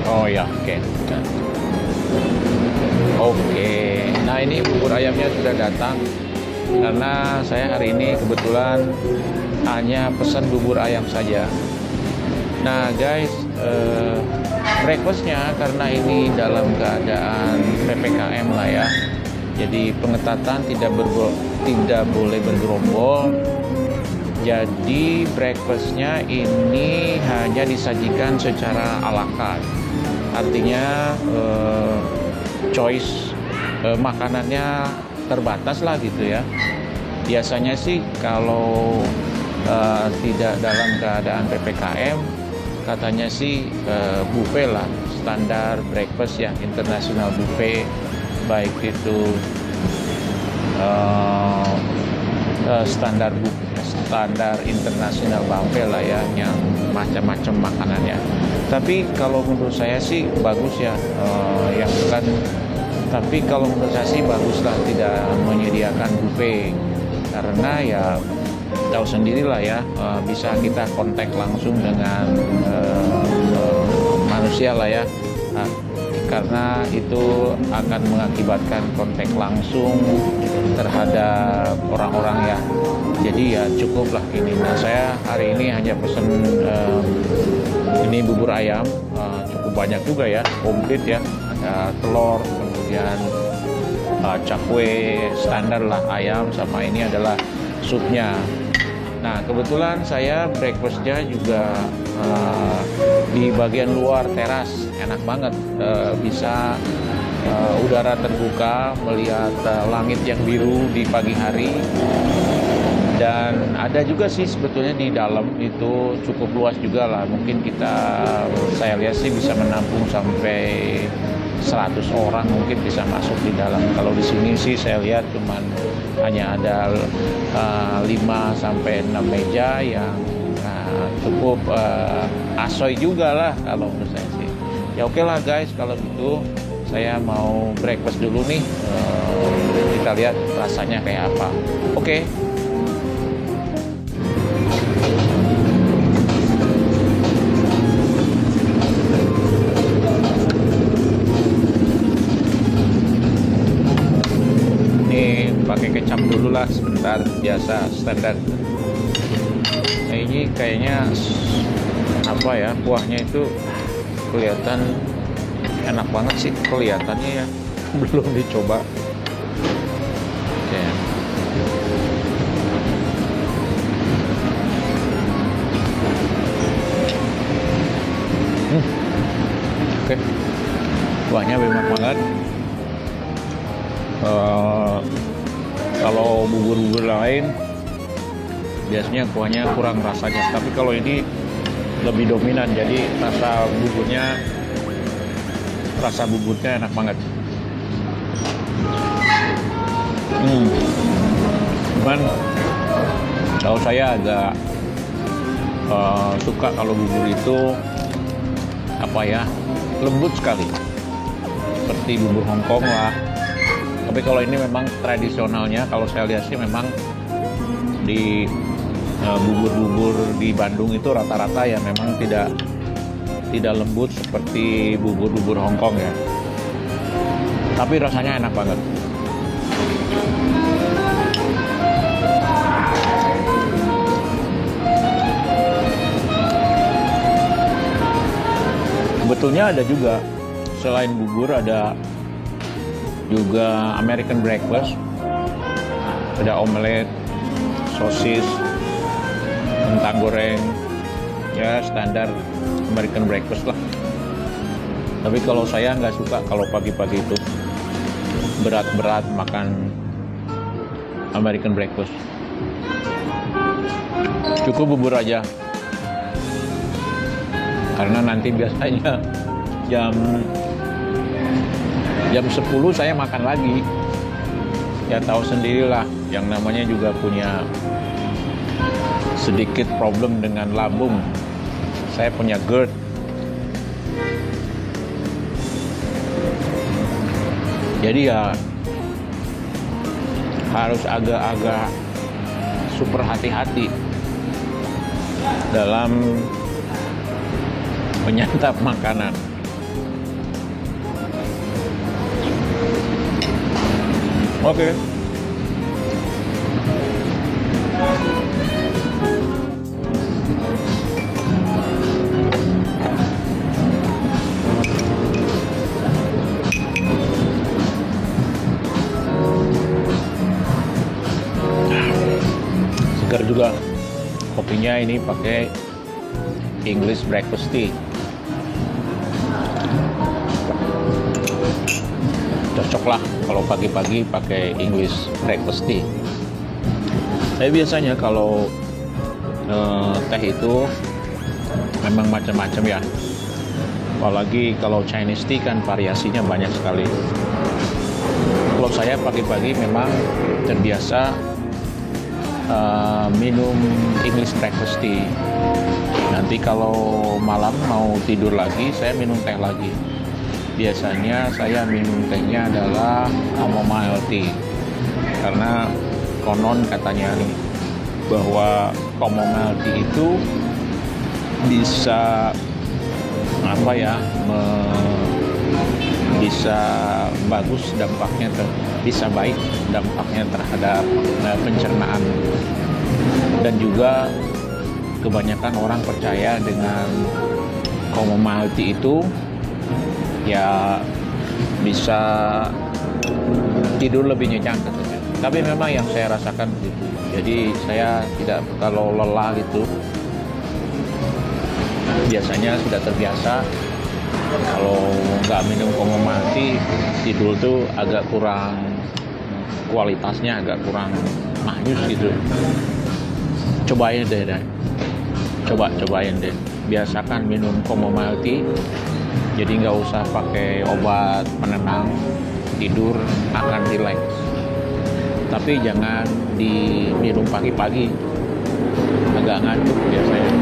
Oh ya, oke. Oke, nah ini bubur ayamnya sudah datang. Karena saya hari ini kebetulan hanya pesan bubur ayam saja. Nah guys, breakfastnya karena ini dalam keadaan PPKM lah ya. Jadi pengetatan tidak boleh bergerombol. Jadi breakfastnya ini hanya disajikan secara ala carte. Artinya choice makanannya terbatas lah gitu ya. Biasanya sih kalau tidak dalam keadaan PPKM, katanya sih buffet lah, standar breakfast ya, international buffet, baik itu standar internasional buffet lah ya, yang macam-macam makanannya. Tapi kalau menurut saya sih bagus ya, tapi kalau menurut saya sih baguslah tidak menyediakan buffet, karena ya tahu sendirilah ya, bisa kita kontak langsung dengan manusia lah ya. Karena itu akan mengakibatkan kontak langsung terhadap orang-orang ya. Jadi ya cukuplah ini. Nah saya hari ini hanya pesen ini bubur ayam, cukup banyak juga ya, komplit ya. Ada telur, kemudian cakwe standar lah ayam, sama ini adalah supnya. Nah kebetulan saya breakfastnya juga di bagian luar teras, enak banget, bisa udara terbuka, melihat langit yang biru di pagi hari. Dan ada juga sih sebetulnya di dalam itu cukup luas juga lah, mungkin saya lihat sih bisa menampung sampai 100 orang mungkin bisa masuk di dalam. Kalau di sini sih saya lihat cuman hanya ada 5 sampai 6 meja yang cukup asoy juga lah kalau menurut saya sih. Ya oke lah guys, kalau gitu saya mau breakfast dulu nih, kita lihat rasanya kayak apa. Oke. Pakai kecap dulu lah sebentar, biasa standar. Nah, ini kayaknya apa ya, kuahnya itu kelihatan enak banget sih kelihatannya ya. Belum dicoba. Oke. Oke, kuahnya memang banget. Kalau bubur-bubur lain biasanya kuahnya kurang rasanya, tapi kalau ini lebih dominan, jadi rasa buburnya enak banget. Cuman kalau saya agak suka kalau bubur itu lembut sekali, seperti bubur Hongkong lah. Tapi kalau ini memang tradisionalnya, kalau saya lihat sih memang di bubur-bubur di Bandung itu rata-rata ya memang tidak lembut seperti bubur-bubur Hongkong ya. Tapi rasanya enak banget. Sebetulnya ada juga, selain bubur ada juga American breakfast, ada omelet, sosis, kentang goreng, ya standar American breakfast lah. Tapi kalau saya nggak suka kalau pagi-pagi itu berat-berat makan American breakfast. Cukup bubur aja. Karena nanti biasanya jam 10 saya makan lagi. Ya tahu sendirilah, yang namanya juga punya sedikit problem dengan lambung. Saya punya GERD. Jadi ya harus agak-agak super hati-hati dalam menyantap makanan. Oke. Segar juga. Kopinya ini pakai English breakfast tea. Cocok lah kalau pagi-pagi pakai English breakfast tea. Saya biasanya kalau teh itu memang macam-macam ya. Apalagi kalau Chinese tea kan variasinya banyak sekali. Kalau saya pagi-pagi memang terbiasa minum English breakfast tea. Nanti kalau malam mau tidur lagi, saya minum teh lagi. Biasanya saya minum tehnya adalah chamomile tea, karena konon katanya nih bahwa chamomile tea itu bisa bisa bagus dampaknya, bisa baik dampaknya terhadap pencernaan. Dan juga kebanyakan orang percaya dengan chamomile tea itu ya bisa tidur lebih nyenyak katanya. Tapi memang yang saya rasakan gitu. Jadi saya tidak, kalau lelah gitu biasanya sudah terbiasa kalau nggak minum chamomile tea, tidur tuh agak kurang, kualitasnya agak kurang manis gitu. Cobain deh. Cobain deh. Biasakan minum chamomile tea. Jadi nggak usah pakai obat penenang, tidur akan rileks. Tapi jangan diminum pagi-pagi, agak ngantuk biasanya.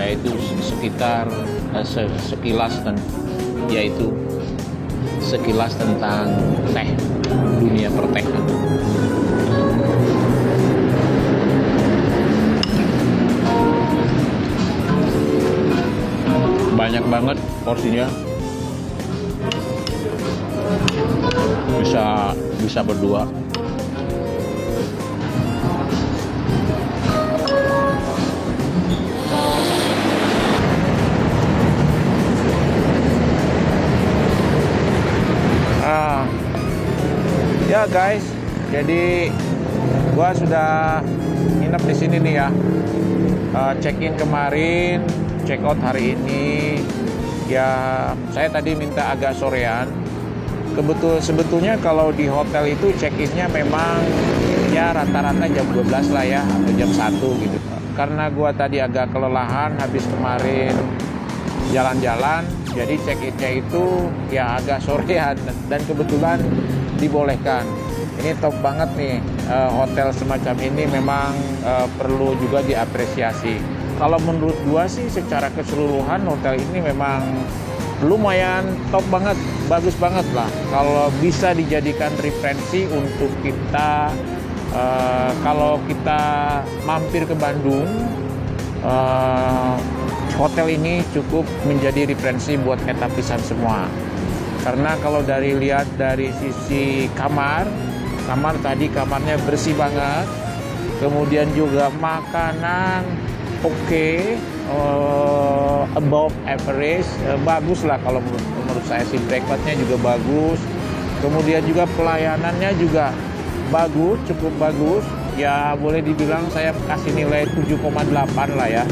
Yaitu sekitar sekilas tentang teh, dunia pertehan. Banyak banget porsinya, bisa berdua. Ya guys, jadi gua sudah nginep di sini nih ya. Check in kemarin, check out hari ini. Ya, saya tadi minta agak sorean. Sebetulnya kalau di hotel itu check-in-nya memang ya rata-rata jam 12 lah ya, atau jam 1 gitu. Karena gua tadi agak kelelahan habis kemarin jalan-jalan, jadi check-in-nya itu ya agak sorean dan kebetulan dibolehkan. Ini top banget nih, hotel semacam ini memang perlu juga diapresiasi. Kalau menurut gua sih secara keseluruhan hotel ini memang lumayan top banget, bagus banget lah. Kalau bisa dijadikan referensi untuk kita, kalau kita mampir ke Bandung, hotel ini cukup menjadi referensi buat etapisan semua. Karena kalau lihat dari sisi kamar tadi kamarnya bersih banget, kemudian juga makanan oke, above average, bagus lah kalau menurut saya sih. Breakfastnya juga bagus, kemudian juga pelayanannya juga bagus, cukup bagus. Ya boleh dibilang saya kasih nilai 7,8 lah ya.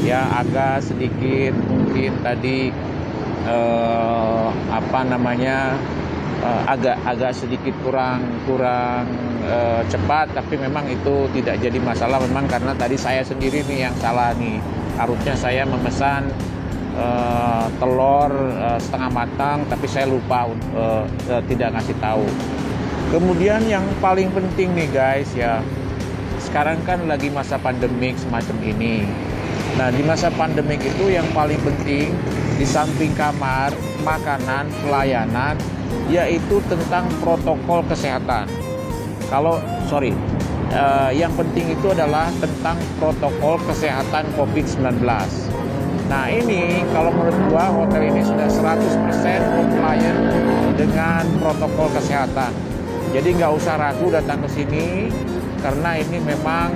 Ya agak sedikit mungkin tadi agak sedikit kurang cepat, tapi memang itu tidak jadi masalah. Memang karena tadi saya sendiri nih yang salah nih, harusnya saya memesan telur setengah matang, tapi saya lupa tidak ngasih tahu. Kemudian yang paling penting nih guys ya, sekarang kan lagi masa pandemik semacam ini. Nah di masa pandemik itu yang paling penting di samping kamar, makanan, pelayanan, yaitu tentang protokol kesehatan. Yang penting itu adalah tentang protokol kesehatan COVID-19. Nah ini kalau menurut gua hotel ini sudah 100% compliant dengan protokol kesehatan. Jadi nggak usah ragu datang ke sini, karena ini memang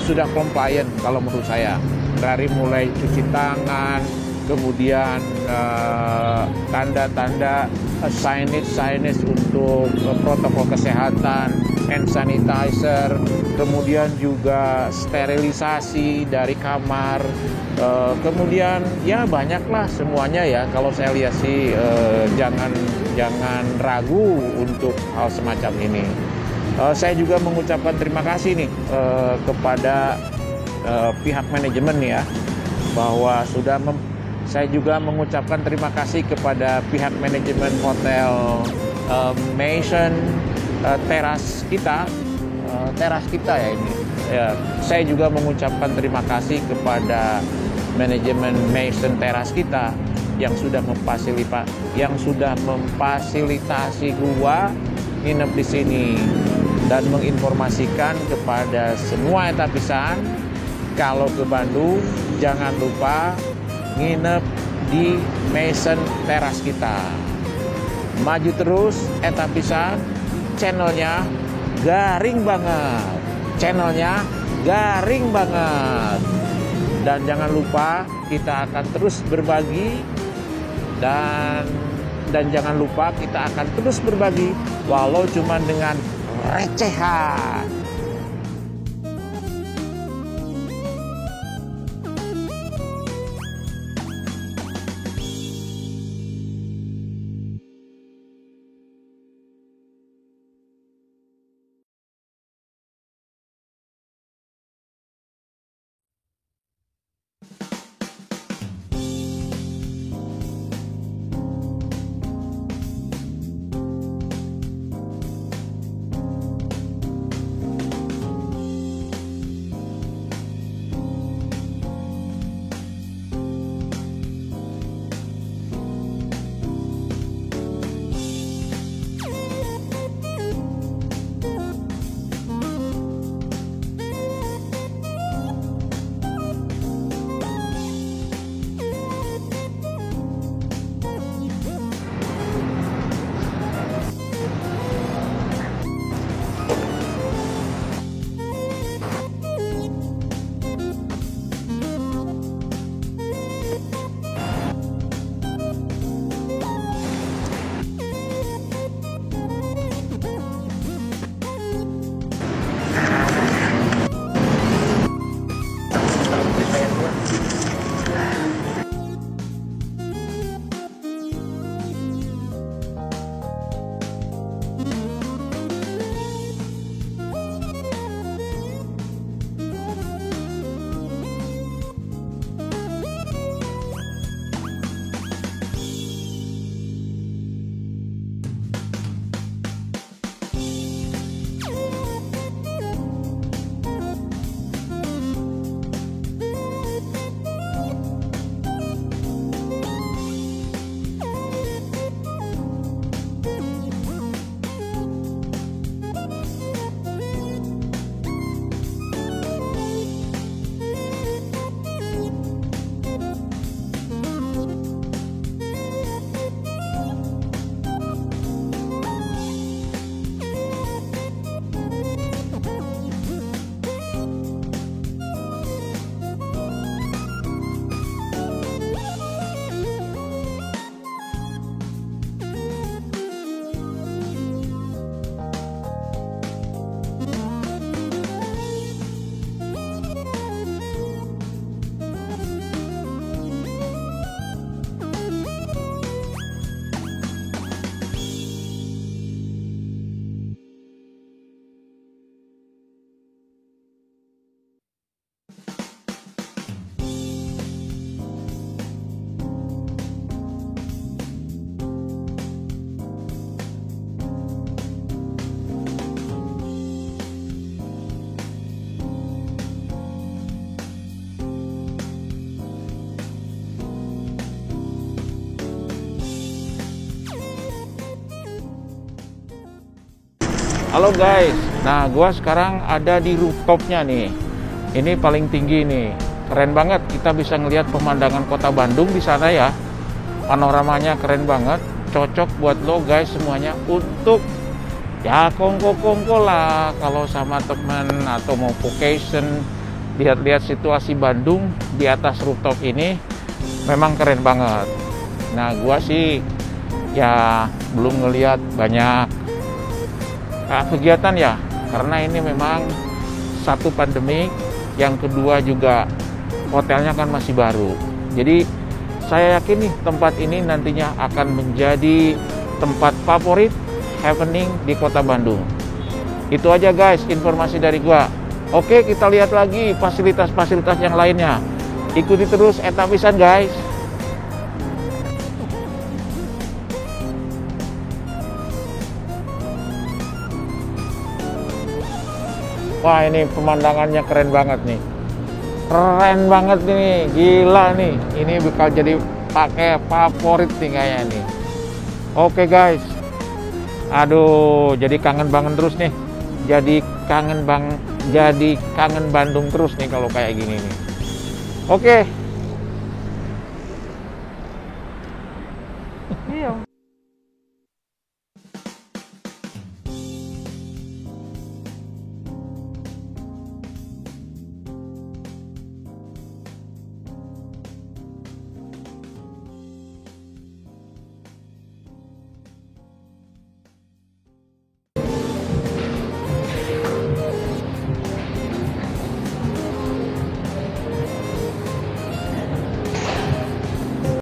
sudah compliant kalau menurut saya. Dari mulai cuci tangan, kemudian tanda-tanda signage untuk protokol kesehatan, hand sanitizer, kemudian juga sterilisasi dari kamar, kemudian ya banyaklah semuanya ya. Kalau saya lihat sih jangan ragu untuk hal semacam ini. Saya juga mengucapkan terima kasih nih kepada pihak manajemen ya, bahwa saya juga mengucapkan terima kasih kepada pihak manajemen hotel Maison teras kita ya ini. Ya, saya juga mengucapkan terima kasih kepada manajemen Maison teras kita yang sudah memfasilitasi gua nginep di sini dan menginformasikan kepada semua etapisan kalau ke Bandung jangan lupa nginep di Maison teras kita. Maju terus etapisan, channelnya garing banget. Dan jangan lupa kita akan terus berbagi dan jangan lupa kita akan terus berbagi walau cuma dengan recehan. Halo guys, nah gua sekarang ada di rooftopnya nih. Ini paling tinggi nih, keren banget. Kita bisa ngelihat pemandangan kota Bandung di sana ya. Panoramanya keren banget, cocok buat lo guys semuanya untuk ya kongko-kongko lah kalau sama teman atau mau vacation. Lihat-lihat situasi Bandung di atas rooftop ini memang keren banget. Nah gua sih ya belum ngelihat banyak kegiatan ya, karena ini memang satu pandemi, yang kedua juga hotelnya kan masih baru. Jadi saya yakin nih tempat ini nantinya akan menjadi tempat favorit happening di kota Bandung. Itu aja guys informasi dari gua. Oke, kita lihat lagi fasilitas-fasilitas yang lainnya. Ikuti terus Etapisan guys. Wah, ini pemandangannya keren banget nih. Keren banget nih, gila nih. Ini bakal jadi pakai favorit nih kayaknya nih. Oke guys. Aduh, jadi kangen banget terus nih. Jadi kangen Bandung terus nih kalau kayak gini nih. Oke.